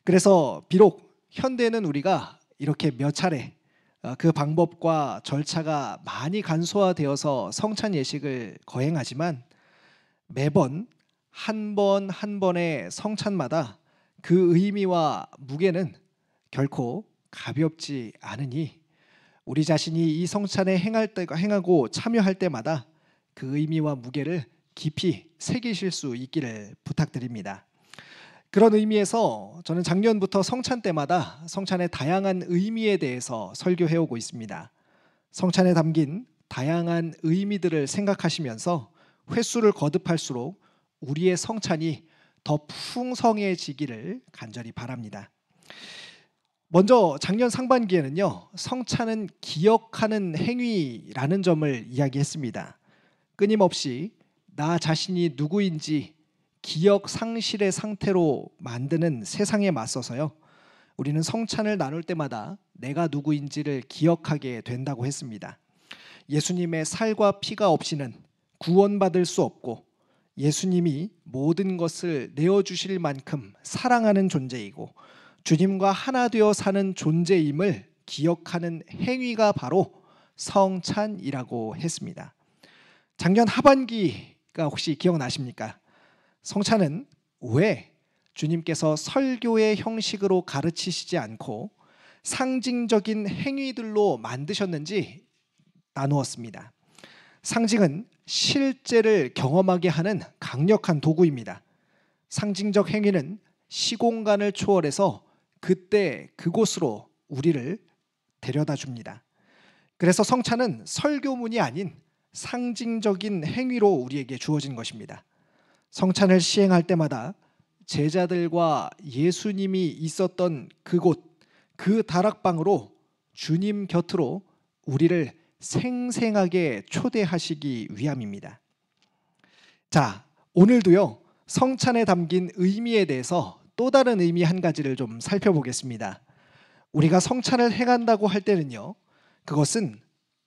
그래서 비록 현대는 우리가 이렇게 몇 차례 그 방법과 절차가 많이 간소화되어서 성찬 예식을 거행하지만 매번 한 번 한 번의 성찬마다 그 의미와 무게는 결코 가볍지 않으니 우리 자신이 이 성찬에 행하고 참여할 때마다 그 의미와 무게를 깊이 새기실 수 있기를 부탁드립니다. 그런 의미에서 저는 작년부터 성찬 때마다 성찬의 다양한 의미에 대해서 설교해오고 있습니다. 성찬에 담긴 다양한 의미들을 생각하시면서 횟수를 거듭할수록 우리의 성찬이 더 풍성해지기를 간절히 바랍니다. 먼저 작년 상반기에는요, 성찬은 기억하는 행위라는 점을 이야기했습니다. 끊임없이 나 자신이 누구인지 기억 상실의 상태로 만드는 세상에 맞서서요, 우리는 성찬을 나눌 때마다 내가 누구인지를 기억하게 된다고 했습니다. 예수님의 살과 피가 없이는 구원받을 수 없고 예수님이 모든 것을 내어주실 만큼 사랑하는 존재이고 주님과 하나 되어 사는 존재임을 기억하는 행위가 바로 성찬이라고 했습니다. 작년 하반기가 혹시 기억나십니까? 성찬은 왜 주님께서 설교의 형식으로 가르치시지 않고 상징적인 행위들로 만드셨는지 나누었습니다. 상징은 실제를 경험하게 하는 강력한 도구입니다. 상징적 행위는 시공간을 초월해서 그때 그곳으로 우리를 데려다 줍니다. 그래서 성찬은 설교문이 아닌 상징적인 행위로 우리에게 주어진 것입니다. 성찬을 시행할 때마다 제자들과 예수님이 있었던 그곳, 그 다락방으로 주님 곁으로 우리를 생생하게 초대하시기 위함입니다. 자, 오늘도요, 성찬에 담긴 의미에 대해서 또 다른 의미 한 가지를 좀 살펴보겠습니다. 우리가 성찬을 행한다고 할 때는요, 그것은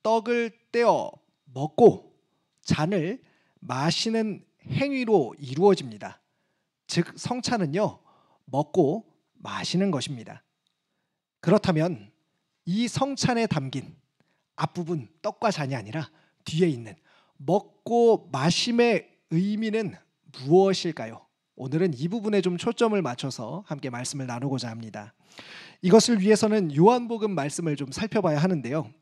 떡을 떼어 먹고 잔을 마시는 행위로 이루어집니다. 즉 성찬은요, 먹고 마시는 것입니다. 그렇다면 이 성찬에 담긴 앞부분 떡과 잔이 아니라 뒤에 있는 먹고 마심의 의미는 무엇일까요? 오늘은 이 부분에 좀 초점을 맞춰서 함께 말씀을 나누고자 합니다. 이것을 위해서는 요한복음 말씀을 좀 살펴봐야 하는데요,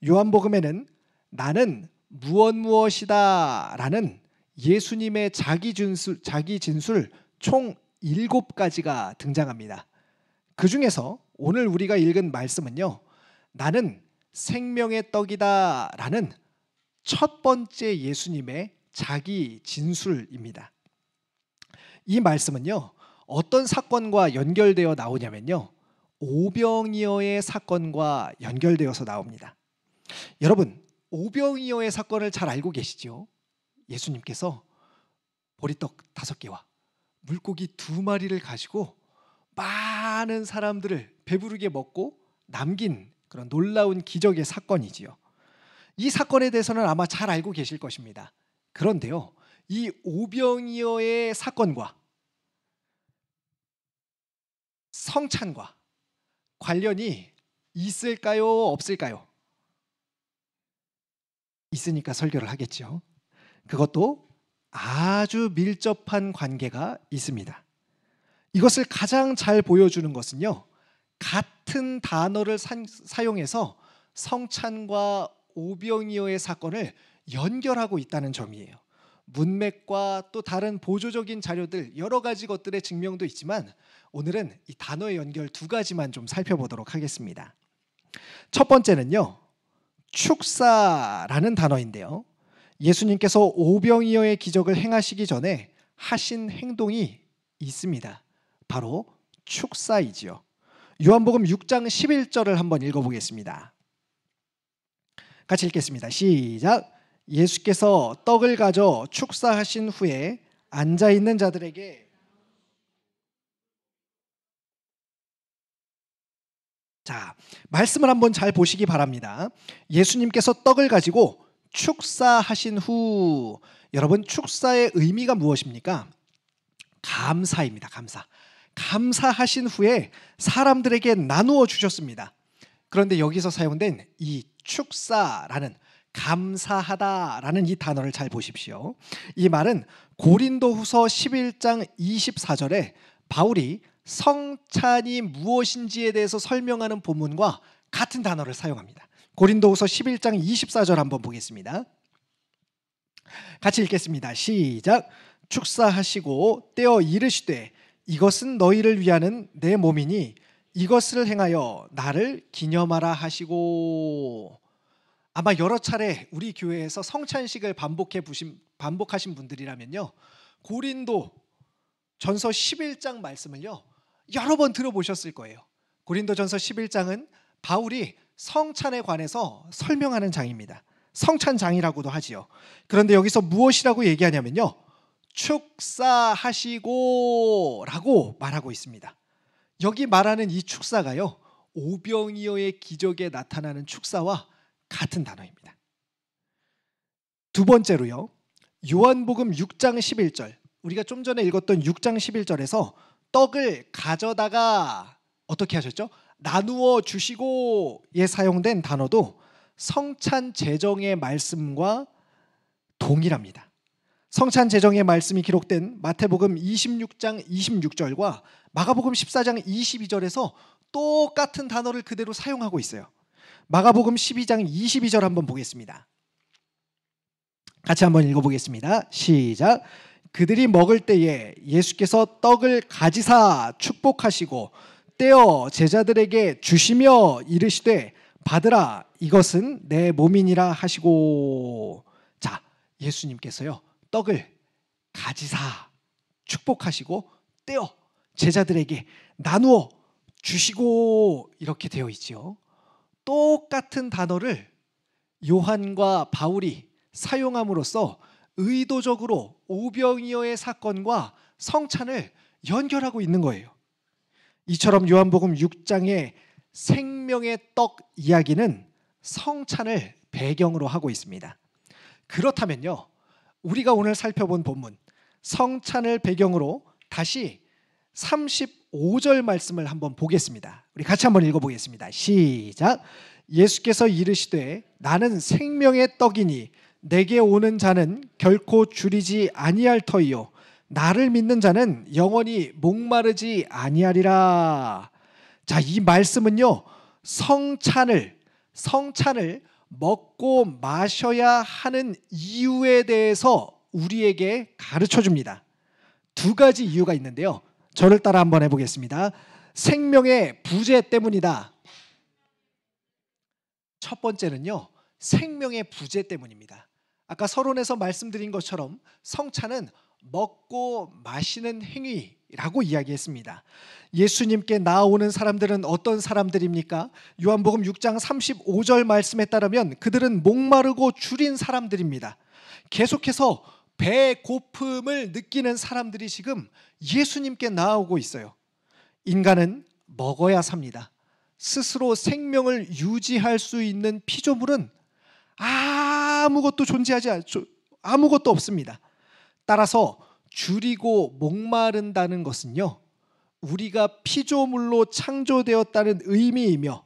요한복음에는 나는 무엇이다 라는 예수님의 자기 진술 총 7가지가 등장합니다. 그 중에서 오늘 우리가 읽은 말씀은요, 나는 생명의 떡이다 라는 첫 번째 예수님의 자기 진술입니다. 이 말씀은요, 어떤 사건과 연결되어 나오냐면요, 오병이어의 사건과 연결되어서 나옵니다. 여러분, 오병이어의 사건을 잘 알고 계시죠? 예수님께서 보리떡 5개와 물고기 2마리를 가지고 많은 사람들을 배부르게 먹고 남긴 그런 놀라운 기적의 사건이지요. 이 사건에 대해서는 아마 잘 알고 계실 것입니다. 그런데요, 이 오병이어의 사건과 성찬과 관련이 있을까요? 없을까요? 있으니까 설교를 하겠죠. 그것도 아주 밀접한 관계가 있습니다. 이것을 가장 잘 보여주는 것은요, 같은 단어를 사용해서 성찬과 오병이어의 사건을 연결하고 있다는 점이에요. 문맥과 또 다른 보조적인 자료들, 여러 가지 것들의 증명도 있지만 오늘은 이 단어의 연결 2가지만 좀 살펴보도록 하겠습니다. 첫 번째는요, 축사라는 단어인데요, 예수님께서 오병이어의 기적을 행하시기 전에 하신 행동이 있습니다. 바로 축사이지요. 요한복음 6장 11절을 한번 읽어보겠습니다. 같이 읽겠습니다. 시작. 예수께서 떡을 가져 축사하신 후에 앉아있는 자들에게, 자, 말씀을 한번 잘 보시기 바랍니다. 예수님께서 떡을 가지고 축사하신 후, 여러분 축사의 의미가 무엇입니까? 감사입니다. 감사. 감사하신 후에 사람들에게 나누어 주셨습니다. 그런데 여기서 사용된 이 축사라는, 감사하다라는 이 단어를 잘 보십시오. 이 말은 고린도후서 11장 24절에 바울이 성찬이 무엇인지에 대해서 설명하는 본문과 같은 단어를 사용합니다. 고린도후서 11장 24절 한번 보겠습니다. 같이 읽겠습니다. 시작. 축사하시고 떼어 이르시되 이것은 너희를 위하는 내 몸이니 이것을 행하여 나를 기념하라 하시고. 아마 여러 차례 우리 교회에서 성찬식을 반복하신 분들이라면요, 고린도 전서 11장 말씀을요 여러 번 들어보셨을 거예요. 고린도 전서 11장은 바울이 성찬에 관해서 설명하는 장입니다. 성찬장이라고도 하지요. 그런데 여기서 무엇이라고 얘기하냐면요, 축사하시고 라고 말하고 있습니다. 여기 말하는 이 축사가요, 오병이어의 기적에 나타나는 축사와 같은 단어입니다. 두 번째로요, 요한복음 6장 11절, 우리가 좀 전에 읽었던 6장 11절에서 떡을 가져다가 어떻게 하셨죠? 나누어 주시고에 사용된 단어도 성찬 제정의 말씀과 동일합니다. 성찬 제정의 말씀이 기록된 마태복음 26장 26절과 마가복음 14장 22절에서 똑같은 단어를 그대로 사용하고 있어요. 마가복음 12장 22절 한번 보겠습니다. 같이 한번 읽어보겠습니다. 시작. 그들이 먹을 때에 예수께서 떡을 가지사 축복하시고 떼어 제자들에게 주시며 이르시되 받으라 이것은 내 몸이니라 하시고. 자, 예수님께서요 떡을 가지사 축복하시고 떼어 제자들에게 나누어 주시고 이렇게 되어 있지요. 똑같은 단어를 요한과 바울이 사용함으로써 의도적으로 오병이어의 사건과 성찬을 연결하고 있는 거예요. 이처럼 요한복음 6장의 생명의 떡 이야기는 성찬을 배경으로 하고 있습니다. 그렇다면요, 우리가 오늘 살펴본 본문 성찬을 배경으로 다시 35절 말씀을 한번 보겠습니다. 우리 같이 한번 읽어보겠습니다. 시작. 예수께서 이르시되 나는 생명의 떡이니 내게 오는 자는 결코 줄이지 아니할 터이요 나를 믿는 자는 영원히 목마르지 아니하리라. 자, 이 말씀은요 성찬을 먹고 마셔야 하는 이유에 대해서 우리에게 가르쳐 줍니다. 두 가지 이유가 있는데요, 저를 따라 한번 해보겠습니다. 생명의 부재 때문이다. 첫 번째는요, 생명의 부재 때문입니다. 아까 서론에서 말씀드린 것처럼 성찬은 먹고 마시는 행위라고 이야기했습니다. 예수님께 나아오는 사람들은 어떤 사람들입니까? 요한복음 6장 35절 말씀에 따르면 그들은 목마르고 줄인 사람들입니다. 계속해서 배고픔을 느끼는 사람들이 지금 예수님께 나아오고 있어요. 인간은 먹어야 삽니다. 스스로 생명을 유지할 수 있는 피조물은 아무것도 아무것도 없습니다. 따라서 줄이고 목마른다는 것은요, 우리가 피조물로 창조되었다는 의미이며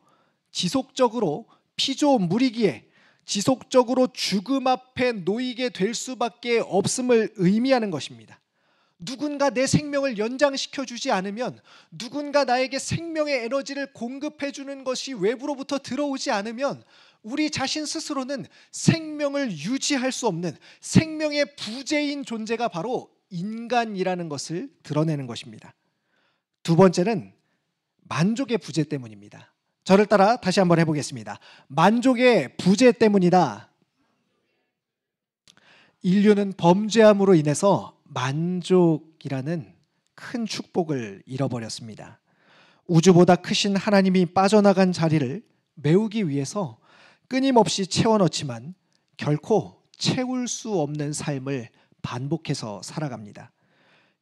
지속적으로 피조물이기에 지속적으로 죽음 앞에 놓이게 될 수밖에 없음을 의미하는 것입니다. 누군가 내 생명을 연장시켜 주지 않으면, 누군가 나에게 생명의 에너지를 공급해 주는 것이 외부로부터 들어오지 않으면 우리 자신 스스로는 생명을 유지할 수 없는 생명의 부재인 존재가 바로 인간이라는 것을 드러내는 것입니다. 두 번째는 만족의 부재 때문입니다. 저를 따라 다시 한번 해보겠습니다. 만족의 부재 때문이다. 인류는 범죄함으로 인해서 만족이라는 큰 축복을 잃어버렸습니다. 우주보다 크신 하나님이 빠져나간 자리를 메우기 위해서 끊임없이 채워넣지만 결코 채울 수 없는 삶을 반복해서 살아갑니다.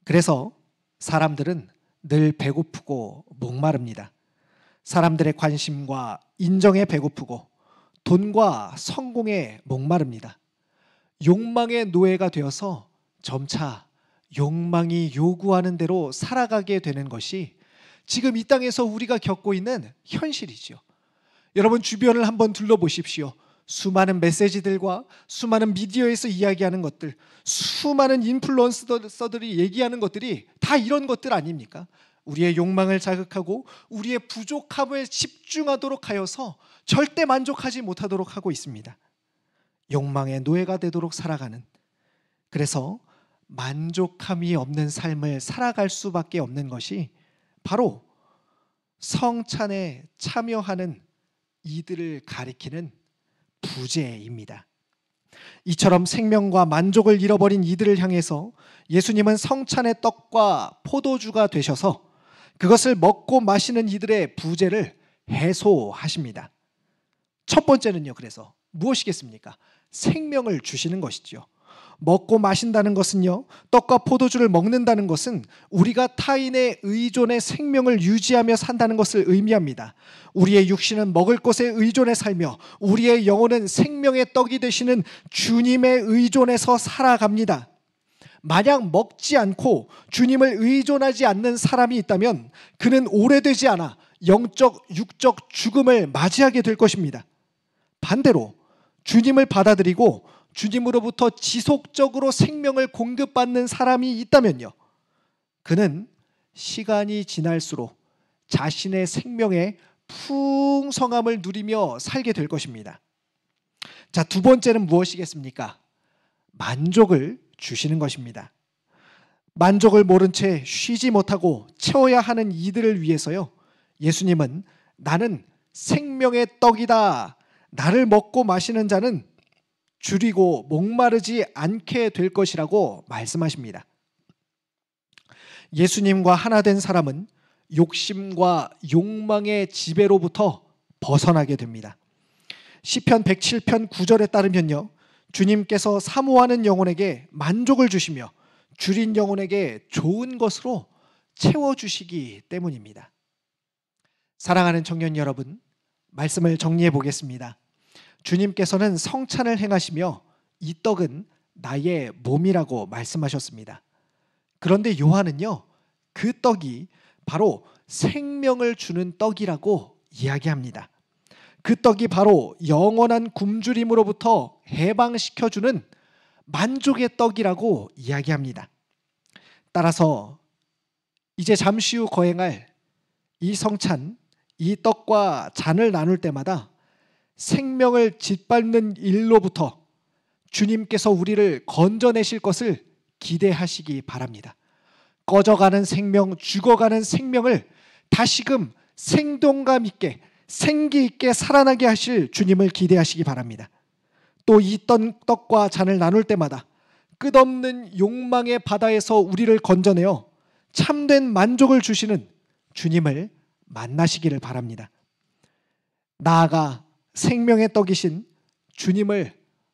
그래서 사람들은 늘 배고프고 목마릅니다. 사람들의 관심과 인정에 배고프고 돈과 성공에 목마릅니다. 욕망의 노예가 되어서 점차 욕망이 요구하는 대로 살아가게 되는 것이 지금 이 땅에서 우리가 겪고 있는 현실이죠. 여러분 주변을 한번 둘러보십시오. 수많은 메시지들과 수많은 미디어에서 이야기하는 것들, 수많은 인플루언서들이 얘기하는 것들이 다 이런 것들 아닙니까? 우리의 욕망을 자극하고 우리의 부족함을 집중하도록 하여서 절대 만족하지 못하도록 하고 있습니다. 욕망의 노예가 되도록 살아가는, 그래서 만족함이 없는 삶을 살아갈 수밖에 없는 것이 바로 성찬에 참여하는 이들을 가리키는 부재입니다. 이처럼 생명과 만족을 잃어버린 이들을 향해서 예수님은 성찬의 떡과 포도주가 되셔서 그것을 먹고 마시는 이들의 부재를 해소하십니다. 첫 번째는요, 그래서 무엇이겠습니까? 생명을 주시는 것이죠. 먹고 마신다는 것은요, 떡과 포도주를 먹는다는 것은 우리가 타인의 의존에 생명을 유지하며 산다는 것을 의미합니다. 우리의 육신은 먹을 것에 의존해 살며 우리의 영혼은 생명의 떡이 되시는 주님의 의존에서 살아갑니다. 만약 먹지 않고 주님을 의존하지 않는 사람이 있다면 그는 오래되지 않아 영적, 육적 죽음을 맞이하게 될 것입니다. 반대로 주님을 받아들이고 주님으로부터 지속적으로 생명을 공급받는 사람이 있다면요, 그는 시간이 지날수록 자신의 생명의 풍성함을 누리며 살게 될 것입니다. 자, 두 번째는 무엇이겠습니까? 만족을 주시는 것입니다. 만족을 모른 채 쉬지 못하고 채워야 하는 이들을 위해서요, 예수님은 나는 생명의 떡이다, 나를 먹고 마시는 자는 줄이고 목마르지 않게 될 것이라고 말씀하십니다. 예수님과 하나 된 사람은 욕심과 욕망의 지배로부터 벗어나게 됩니다. 시편 107편 9절에 따르면요, 주님께서 사모하는 영혼에게 만족을 주시며 줄인 영혼에게 좋은 것으로 채워주시기 때문입니다. 사랑하는 청년 여러분, 말씀을 정리해 보겠습니다. 주님께서는 성찬을 행하시며 이 떡은 나의 몸이라고 말씀하셨습니다. 그런데 요한은요, 그 떡이 바로 생명을 주는 떡이라고 이야기합니다. 그 떡이 바로 영원한 굶주림으로부터 해방시켜주는 만족의 떡이라고 이야기합니다. 따라서 이제 잠시 후 거행할 이 성찬, 이 떡과 잔을 나눌 때마다 생명을 짓밟는 일로부터 주님께서 우리를 건져내실 것을 기대하시기 바랍니다. 꺼져가는 생명, 죽어가는 생명을 다시금 생동감 있게, 생기 있게 살아나게 하실 주님을 기대하시기 바랍니다. 또 이 떡과 잔을 나눌 때마다 끝없는 욕망의 바다에서 우리를 건져내어 참된 만족을 주시는 주님을 만나시기를 바랍니다. 나아가 생명의 떡이신 주님을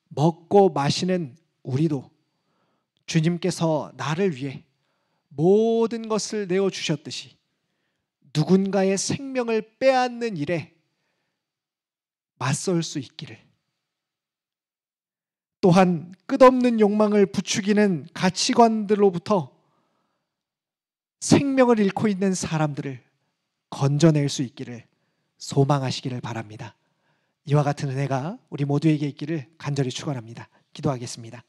먹고 마시는 우리도 주님께서 나를 위해 모든 것을 내어주셨듯이 누군가의 생명을 빼앗는 일에 맞설 수 있기를, 또한 끝없는 욕망을 부추기는 가치관들로부터 생명을 잃고 있는 사람들을 건져낼 수 있기를 소망하시기를 바랍니다. 이와 같은 은혜가 우리 모두에게 있기를 간절히 축원합니다. 기도하겠습니다.